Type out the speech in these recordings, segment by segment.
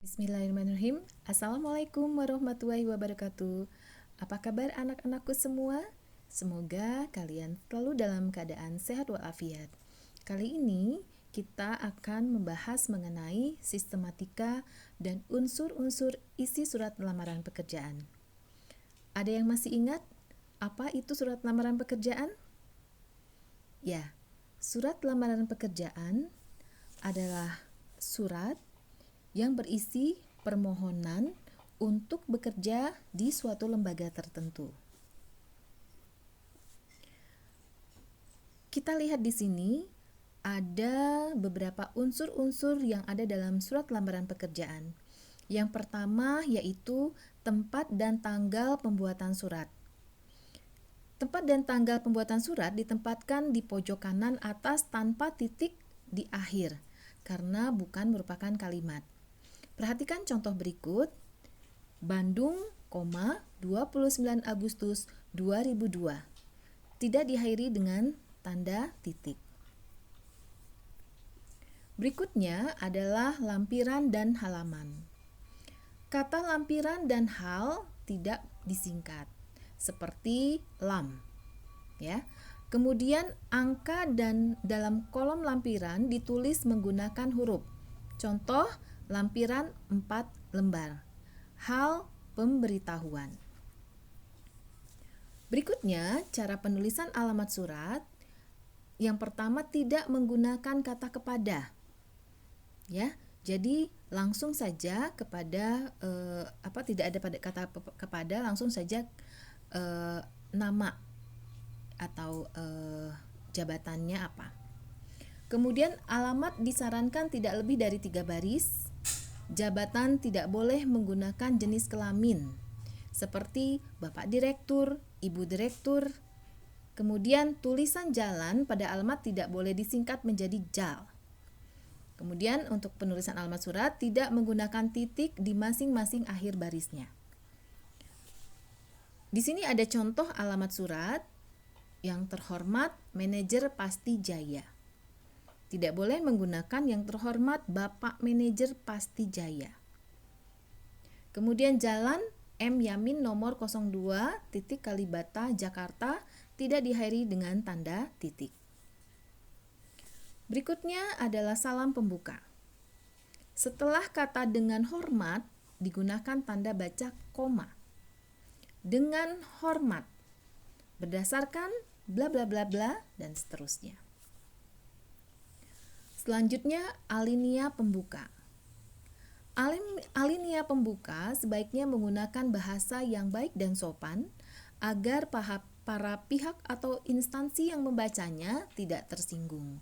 Bismillahirrahmanirrahim. Assalamualaikum warahmatullahi wabarakatuh. Apa kabar anak-anakku semua? Semoga kalian selalu dalam keadaan sehat walafiat. Kali ini kita akan membahas mengenai sistematika dan unsur-unsur isi surat lamaran pekerjaan. Ada yang masih ingat apa itu surat lamaran pekerjaan? Ya, surat lamaran pekerjaan adalah surat yang berisi permohonan untuk bekerja di suatu lembaga tertentu. Kita lihat di sini ada beberapa unsur-unsur yang ada dalam surat lamaran pekerjaan. Yang pertama yaitu tempat dan tanggal pembuatan surat. Tempat dan tanggal pembuatan surat ditempatkan di pojok kanan atas tanpa titik di akhir karena bukan merupakan kalimat. Perhatikan contoh berikut. Bandung, 29 Agustus 2002. Tidak diakhiri dengan tanda titik. Berikutnya adalah lampiran dan halaman. Kata lampiran dan hal tidak disingkat, seperti lam. Ya. Kemudian angka dan dalam kolom lampiran ditulis menggunakan huruf. Contoh, lampiran 4 lembar. Hal pemberitahuan. Berikutnya, cara penulisan alamat surat. Yang pertama, tidak menggunakan kata kepada. Ya, jadi langsung saja kepada tidak ada pada kata kepada, langsung saja nama atau jabatannya apa. Kemudian alamat disarankan tidak lebih dari 3 baris. Jabatan tidak boleh menggunakan jenis kelamin seperti Bapak Direktur, Ibu Direktur. Kemudian tulisan jalan pada alamat tidak boleh disingkat menjadi jal. Kemudian untuk penulisan alamat surat tidak menggunakan titik di masing-masing akhir barisnya. Di sini ada contoh alamat surat. Yang terhormat Manajer Pasti Jaya. Tidak boleh menggunakan yang terhormat Bapak Manajer Pasti Jaya. Kemudian jalan M. Yamin nomor 02 titik Kalibata, Jakarta tidak diakhiri dengan tanda titik. Berikutnya adalah salam pembuka. Setelah kata dengan hormat digunakan tanda baca koma. Dengan hormat. Berdasarkan bla bla bla bla dan seterusnya. Selanjutnya alinea pembuka. Alinea pembuka sebaiknya menggunakan bahasa yang baik dan sopan agar para pihak atau instansi yang membacanya tidak tersinggung.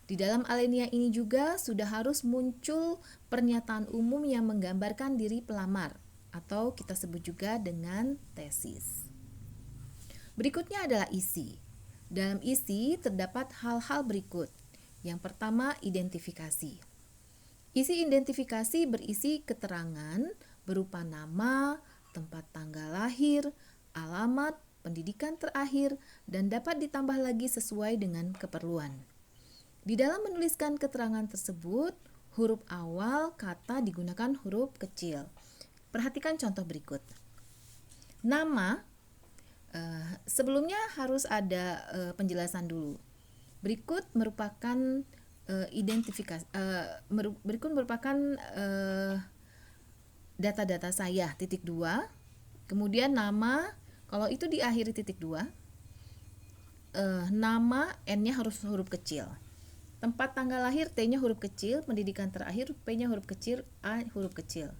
Di dalam alinea ini juga sudah harus muncul pernyataan umum yang menggambarkan diri pelamar atau kita sebut juga dengan tesis. Berikutnya adalah isi. Dalam isi terdapat hal-hal berikut. Yang pertama, identifikasi. Isi identifikasi berisi keterangan berupa nama, tempat tanggal lahir, alamat, pendidikan terakhir, dan dapat ditambah lagi sesuai dengan keperluan. Di dalam menuliskan keterangan tersebut, huruf awal kata digunakan huruf kecil. Perhatikan contoh berikut. Nama, sebelumnya harus ada penjelasan dulu. Berikut merupakan data-data saya titik 2. Kemudian nama, kalau itu diakhiri titik 2, nama N-nya harus huruf kecil. Tempat tanggal lahir T-nya huruf kecil, pendidikan terakhir P-nya huruf kecil, A huruf kecil.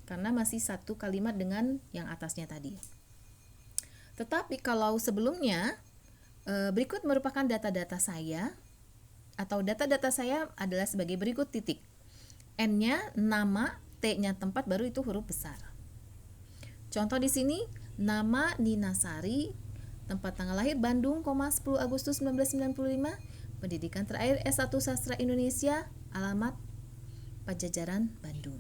Karena masih satu kalimat dengan yang atasnya tadi. Tetapi kalau sebelumnya berikut merupakan data-data saya atau data-data saya adalah sebagai berikut titik. N-nya nama, T-nya tempat, baru itu huruf besar. Contoh di sini, nama Nina Sari, tempat tanggal lahir Bandung, 10 Agustus 1995, pendidikan terakhir S1 Sastra Indonesia, alamat Pajajaran, Bandung.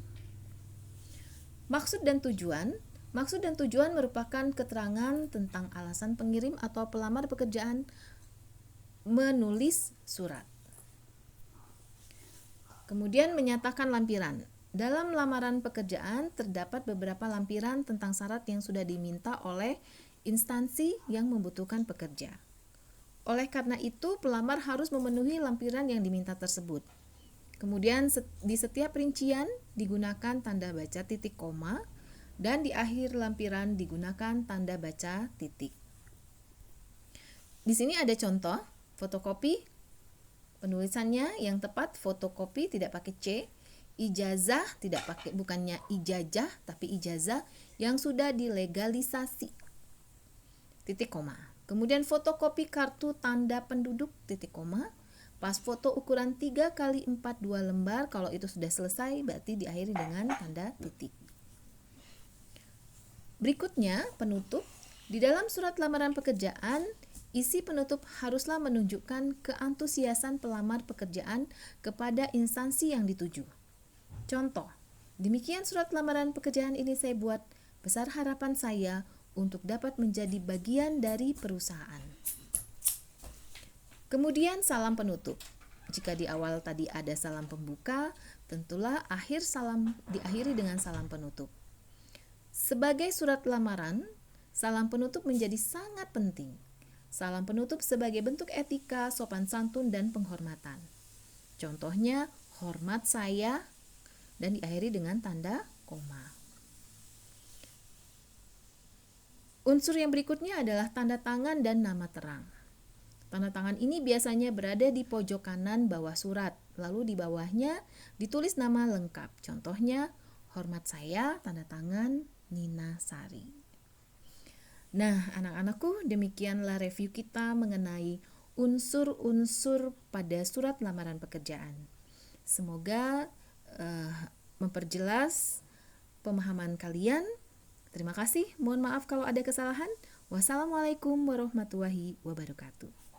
Maksud dan tujuan. Maksud dan tujuan merupakan keterangan tentang alasan pengirim atau pelamar pekerjaan menulis surat. Kemudian menyatakan lampiran. Dalam lamaran pekerjaan terdapat beberapa lampiran tentang syarat yang sudah diminta oleh instansi yang membutuhkan pekerja. Oleh karena itu, pelamar harus memenuhi lampiran yang diminta tersebut. Kemudian di setiap rincian digunakan tanda baca titik koma dan di akhir lampiran digunakan tanda baca titik. Di sini ada contoh fotokopi. Penulisannya yang tepat fotokopi tidak pakai C. Ijazah tidak pakai, bukannya ijazah tapi ijazah yang sudah dilegalisasi. Titik koma. Kemudian fotokopi kartu tanda penduduk titik koma. Pas foto ukuran 3x4 2 lembar, kalau itu sudah selesai berarti diakhiri dengan tanda titik. Berikutnya penutup. Di dalam surat lamaran pekerjaan, isi penutup haruslah menunjukkan keantusiasan pelamar pekerjaan kepada instansi yang dituju. Contoh, demikian surat lamaran pekerjaan ini saya buat, besar harapan saya untuk dapat menjadi bagian dari perusahaan. Kemudian salam penutup. Jika di awal tadi ada salam pembuka, tentulah akhir salam diakhiri dengan salam penutup. Sebagai surat lamaran, salam penutup menjadi sangat penting. Salam penutup sebagai bentuk etika, sopan santun, dan penghormatan. Contohnya, hormat saya, dan diakhiri dengan tanda koma. Unsur yang berikutnya adalah tanda tangan dan nama terang. Tanda tangan ini biasanya berada di pojok kanan bawah surat, lalu di bawahnya ditulis nama lengkap. Contohnya, hormat saya, tanda tangan Nina Sari. Nah, anak-anakku, demikianlah review kita mengenai unsur-unsur pada surat lamaran pekerjaan. Semoga memperjelas pemahaman kalian. Terima kasih. Mohon maaf kalau ada kesalahan. Wassalamualaikum warahmatullahi wabarakatuh.